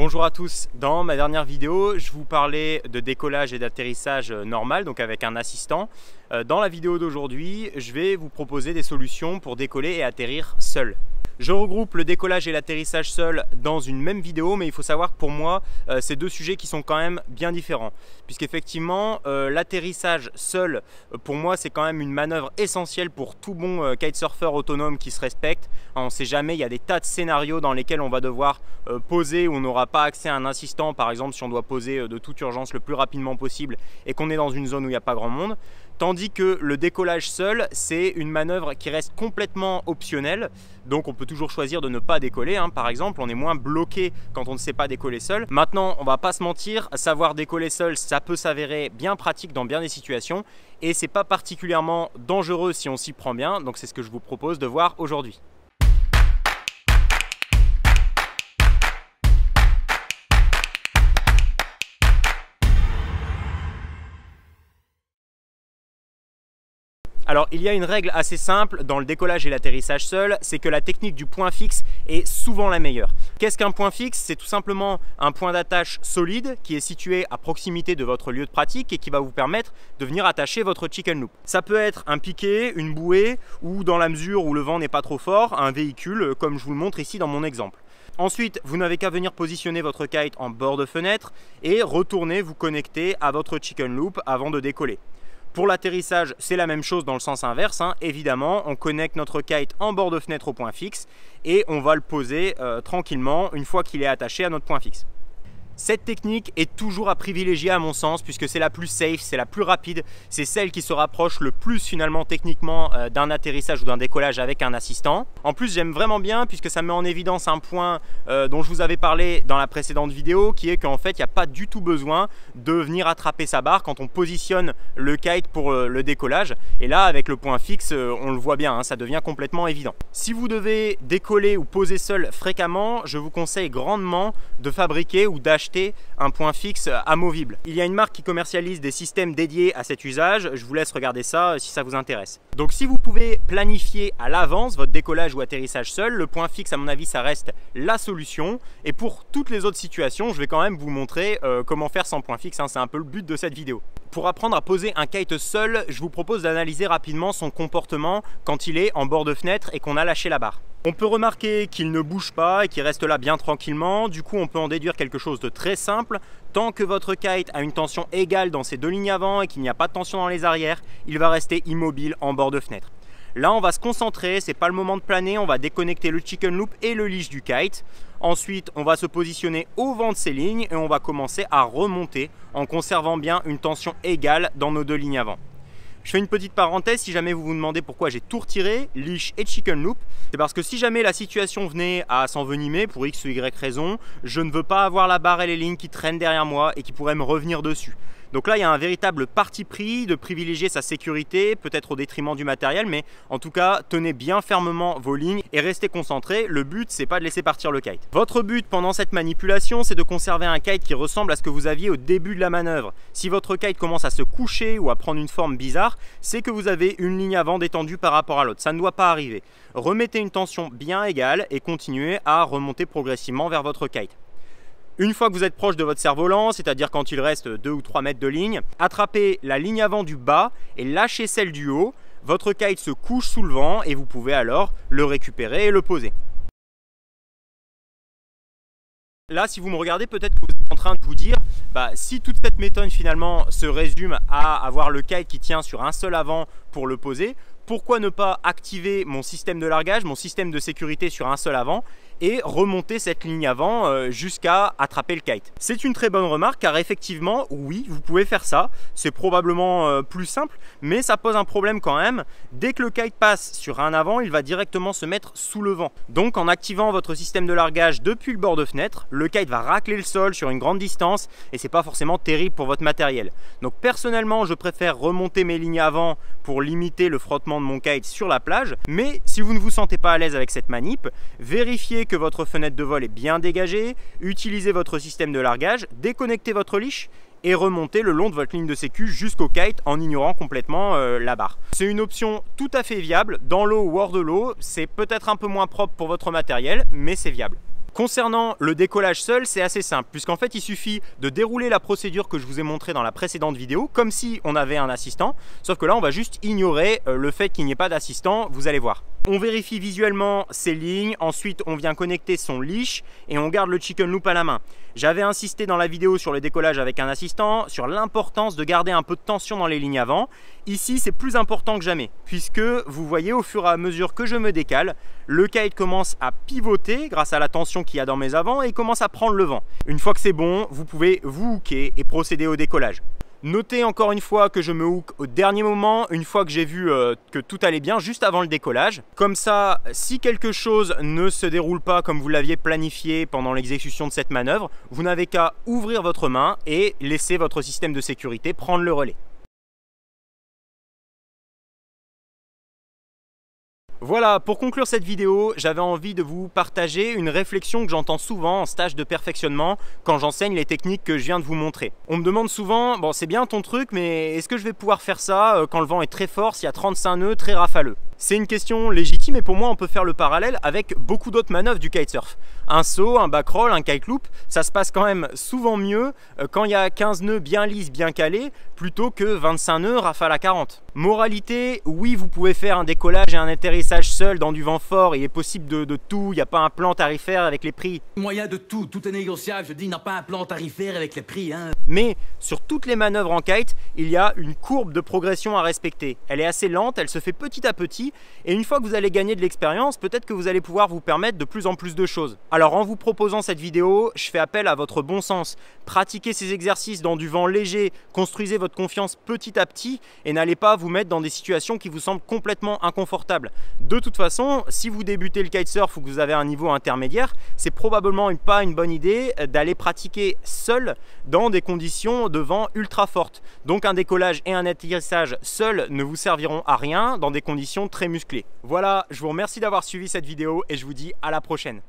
Bonjour à tous, dans ma dernière vidéo, je vous parlais de décollage et d'atterrissage normal, donc avec un assistant. Dans la vidéo d'aujourd'hui, je vais vous proposer des solutions pour décoller et atterrir seul. Je regroupe le décollage et l'atterrissage seul dans une même vidéo, mais il faut savoir que pour moi, c'est deux sujets qui sont quand même bien différents. Puisqu'effectivement, l'atterrissage seul, pour moi, c'est quand même une manœuvre essentielle pour tout bon kitesurfer autonome qui se respecte. On ne sait jamais, il y a des tas de scénarios dans lesquels on va devoir poser où on n'aura pas accès à un assistant. Par exemple, si on doit poser de toute urgence le plus rapidement possible et qu'on est dans une zone où il n'y a pas grand monde. Tandis que le décollage seul, c'est une manœuvre qui reste complètement optionnelle. Donc on peut toujours choisir de ne pas décoller. Par exemple, on est moins bloqué quand on ne sait pas décoller seul. Maintenant, on va pas se mentir, savoir décoller seul, ça peut s'avérer bien pratique dans bien des situations. Et c'est pas particulièrement dangereux si on s'y prend bien. Donc c'est ce que je vous propose de voir aujourd'hui. Alors il y a une règle assez simple dans le décollage et l'atterrissage seul, c'est que la technique du point fixe est souvent la meilleure. Qu'est-ce qu'un point fixe? C'est tout simplement un point d'attache solide qui est situé à proximité de votre lieu de pratique et qui va vous permettre de venir attacher votre chicken loop. Ça peut être un piquet, une bouée ou dans la mesure où le vent n'est pas trop fort, un véhicule comme je vous le montre ici dans mon exemple. Ensuite, vous n'avez qu'à venir positionner votre kite en bord de fenêtre et retourner vous connecter à votre chicken loop avant de décoller. Pour l'atterrissage, c'est la même chose dans le sens inverse. Évidemment, on connecte notre kite en bord de fenêtre au point fixe et on va le poser tranquillement une fois qu'il est attaché à notre point fixe. Cette technique est toujours à privilégier à mon sens puisque c'est la plus safe, c'est la plus rapide, c'est celle qui se rapproche le plus finalement techniquement d'un atterrissage ou d'un décollage avec un assistant. En plus j'aime vraiment bien puisque ça met en évidence un point dont je vous avais parlé dans la précédente vidéo qui est qu'en fait il n'y a pas du tout besoin de venir attraper sa barre quand on positionne le kite pour le décollage. Et là avec le point fixe on le voit bien, ça devient complètement évident. Si vous devez décoller ou poser seul fréquemment, je vous conseille grandement de fabriquer ou d'acheter un point fixe amovible. Il y a une marque qui commercialise des systèmes dédiés à cet usage, je vous laisse regarder ça si ça vous intéresse. Donc si vous pouvez planifier à l'avance votre décollage ou atterrissage seul, le point fixe à mon avis ça reste la solution. Et pour toutes les autres situations, je vais quand même vous montrer comment faire sans point fixe, c'est un peu le but de cette vidéo. Pour apprendre à poser un kite seul, je vous propose d'analyser rapidement son comportement quand il est en bord de fenêtre et qu'on a lâché la barre. On peut remarquer qu'il ne bouge pas et qu'il reste là bien tranquillement. Du coup, on peut en déduire quelque chose de très simple. Tant que votre kite a une tension égale dans ses deux lignes avant et qu'il n'y a pas de tension dans les arrières, il va rester immobile en bord de fenêtre. Là, on va se concentrer, c'est pas le moment de planer, on va déconnecter le chicken loop et le leash du kite. Ensuite, on va se positionner au vent de ces lignes et on va commencer à remonter en conservant bien une tension égale dans nos deux lignes avant. Je fais une petite parenthèse, si jamais vous vous demandez pourquoi j'ai tout retiré, leash et chicken loop, c'est parce que si jamais la situation venait à s'envenimer pour X ou Y raison, je ne veux pas avoir la barre et les lignes qui traînent derrière moi et qui pourraient me revenir dessus. Donc là, il y a un véritable parti pris de privilégier sa sécurité, peut-être au détriment du matériel, mais en tout cas, tenez bien fermement vos lignes et restez concentrés. Le but, c'est pas de laisser partir le kite. Votre but pendant cette manipulation, c'est de conserver un kite qui ressemble à ce que vous aviez au début de la manœuvre. Si votre kite commence à se coucher ou à prendre une forme bizarre, c'est que vous avez une ligne avant détendue par rapport à l'autre. Ça ne doit pas arriver. Remettez une tension bien égale et continuez à remonter progressivement vers votre kite. Une fois que vous êtes proche de votre cerf-volant, c'est-à-dire quand il reste 2 ou 3 mètres de ligne, attrapez la ligne avant du bas et lâchez celle du haut. Votre kite se couche sous le vent et vous pouvez alors le récupérer et le poser. Là, si vous me regardez, peut-être que vous êtes en train de vous dire si toute cette méthode finalement se résume à avoir le kite qui tient sur un seul avant pour le poser, pourquoi ne pas activer mon système de largage, mon système de sécurité sur un seul avant et remonter cette ligne avant jusqu'à attraper le kite? C'est une très bonne remarque car effectivement, oui, vous pouvez faire ça. C'est probablement plus simple, mais ça pose un problème quand même. Dès que le kite passe sur un avant, il va directement se mettre sous le vent. Donc en activant votre système de largage depuis le bord de fenêtre, le kite va racler le sol sur une grande distance et c'est pas forcément terrible pour votre matériel. Donc personnellement, je préfère remonter mes lignes avant pour limiter le frottement de mon kite sur la plage. Mais si vous ne vous sentez pas à l'aise avec cette manip, vérifiez que votre fenêtre de vol est bien dégagée, utilisez votre système de largage, déconnectez votre leash et remontez le long de votre ligne de sécu jusqu'au kite en ignorant complètement la barre. C'est une option tout à fait viable dans l'eau ou hors de l'eau. C'est peut-être un peu moins propre pour votre matériel, mais c'est viable. Concernant le décollage seul, c'est assez simple, puisqu'en fait il suffit de dérouler la procédure que je vous ai montrée dans la précédente vidéo, comme si on avait un assistant, sauf que là on va juste ignorer le fait qu'il n'y ait pas d'assistant, vous allez voir. On vérifie visuellement ses lignes, ensuite on vient connecter son leash et on garde le chicken loop à la main. J'avais insisté dans la vidéo sur le décollage avec un assistant, sur l'importance de garder un peu de tension dans les lignes avant. Ici c'est plus important que jamais, puisque vous voyez au fur et à mesure que je me décale, le kite commence à pivoter grâce à la tension qu'il y a dans mes avants et il commence à prendre le vent. Une fois que c'est bon, vous pouvez vous hooker et procéder au décollage. Notez encore une fois que je me hook au dernier moment, une fois que j'ai vu que tout allait bien, juste avant le décollage. Comme ça, si quelque chose ne se déroule pas comme vous l'aviez planifié pendant l'exécution de cette manœuvre, vous n'avez qu'à ouvrir votre main et laisser votre système de sécurité prendre le relais. Voilà, pour conclure cette vidéo, j'avais envie de vous partager une réflexion que j'entends souvent en stage de perfectionnement quand j'enseigne les techniques que je viens de vous montrer. On me demande souvent, bon c'est bien ton truc, mais est-ce que je vais pouvoir faire ça quand le vent est très fort, s'il y a 35 nœuds, très rafaleux? C'est une question légitime et pour moi on peut faire le parallèle avec beaucoup d'autres manœuvres du kitesurf. Un saut, un backroll, un kite loop, ça se passe quand même souvent mieux quand il y a 15 nœuds bien lisses, bien calés, plutôt que 25 nœuds rafale à 40. Moralité, oui vous pouvez faire un décollage et un atterrissage seul dans du vent fort, il est possible de tout, il n'y a pas un plan tarifaire avec les prix. Moyen de tout est négociable, je dis, il n'y a pas un plan tarifaire avec les prix. Hein. Mais sur toutes les manœuvres en kite, il y a une courbe de progression à respecter. Elle est assez lente, elle se fait petit à petit, et une fois que vous allez gagner de l'expérience, peut-être que vous allez pouvoir vous permettre de plus en plus de choses. Alors en vous proposant cette vidéo, je fais appel à votre bon sens. Pratiquez ces exercices dans du vent léger, construisez votre confiance petit à petit et n'allez pas vous mettre dans des situations qui vous semblent complètement inconfortables. De toute façon, si vous débutez le kitesurf ou que vous avez un niveau intermédiaire, c'est probablement pas une bonne idée d'aller pratiquer seul dans des conditions de vent ultra fortes. Donc un décollage et un atterrissage seul ne vous serviront à rien dans des conditions très musclées. Voilà, je vous remercie d'avoir suivi cette vidéo et je vous dis à la prochaine.